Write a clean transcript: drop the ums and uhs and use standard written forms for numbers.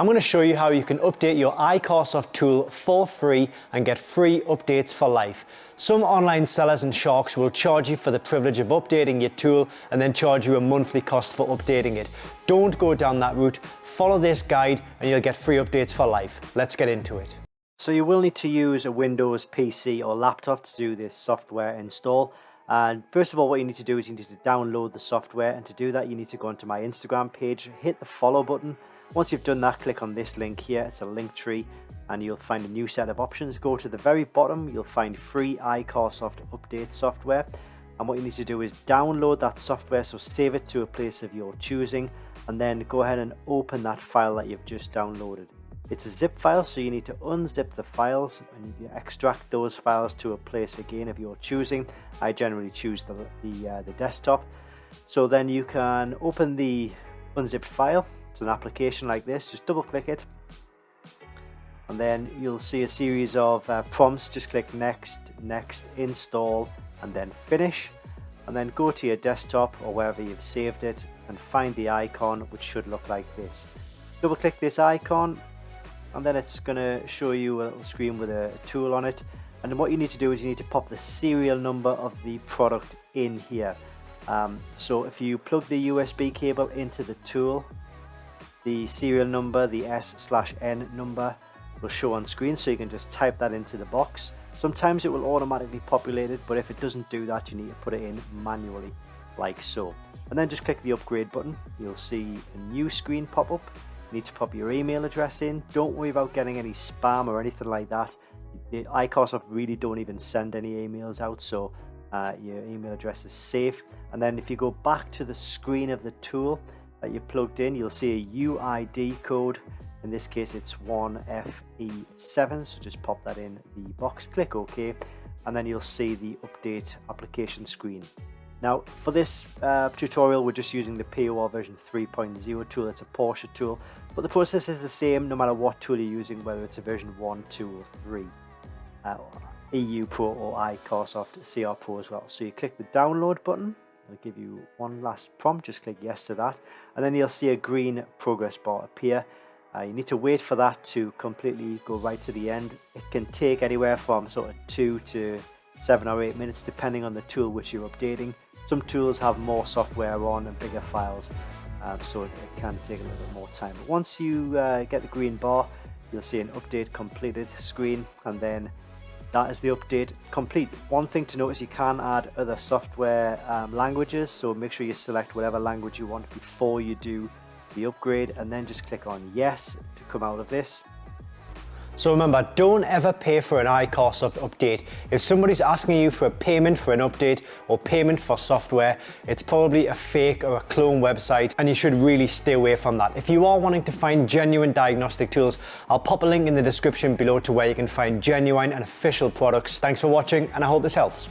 I'm going to show you how you can update your iCarsoft tool for free and get free updates for life. Some online sellers and sharks will charge you for the privilege of updating your tool and then charge you a monthly cost for updating it. Don't go down that route. Follow this guide and you'll get free updates for life. Let's get into it. So you will need to use a Windows PC or laptop to do this software install. And first of all, what you need to do is you need to download the software, and to do that you need to go onto my Instagram page, hit the follow button. Once you've done that, click on this link here. It's a link tree and you'll find a new set of options. Go to the very bottom, you'll find free iCarsoft update software, and what you need to do is download that software, so save it to a place of your choosing, and then go ahead and open that file that you've just downloaded. It's a zip file, so you need to unzip the files and you extract those files to a place again of your choosing. I generally choose the desktop. So then you can open the unzipped file. It's an application like this. Just double click it, and then you'll see a series of prompts. Just click next, next, install, and then finish. And then go to your desktop or wherever you've saved it and find the icon, which should look like this. Double click this icon, and then it's going to show you a little screen with a tool on it. And then what you need to do is you need to pop the serial number of the product in here. So if you plug the USB cable into the tool, the serial number, the S/N number, will show on screen, so you can just type that into the box. Sometimes it will automatically populate it, but if it doesn't do that, you need to put it in manually, like so. And then just click the upgrade button. You'll see a new screen pop up. You need to pop your email address in. Don't worry about getting any spam or anything like that. The iCarsoft really don't even send any emails out, so your email address is safe. And then if you go back to the screen of the tool that you plugged in, you'll see a UID code. In this case it's 1FE7, so just pop that in the box, click OK, and then you'll see the update application screen. Now for this tutorial we're just using the POR version 3.0 tool. It's a Porsche tool, but the process is the same no matter what tool you're using, whether it's a version 1, 2 or 3. EU Pro or iCarsoft CR Pro as well. So you click the download button. I'll give you one last prompt, just click yes to that, and then you'll see a green progress bar appear. You need to wait for that to completely go right to the end. It can take anywhere from sort of 2 to 7 or 8 minutes depending on the tool which you're updating. Some tools have more software on and bigger files, so it can take a little bit more time. But once you get the green bar, you'll see an update completed screen, and then that is the update complete. One thing to note is you can add other software languages, so make sure you select whatever language you want before you do the upgrade, and then just click on yes to come out of this. So remember, don't ever pay for an iCarsoft update. If somebody's asking you for a payment for an update or payment for software, it's probably a fake or a clone website, and you should really stay away from that. If you are wanting to find genuine diagnostic tools, I'll pop a link in the description below to where you can find genuine and official products. Thanks for watching, and I hope this helps.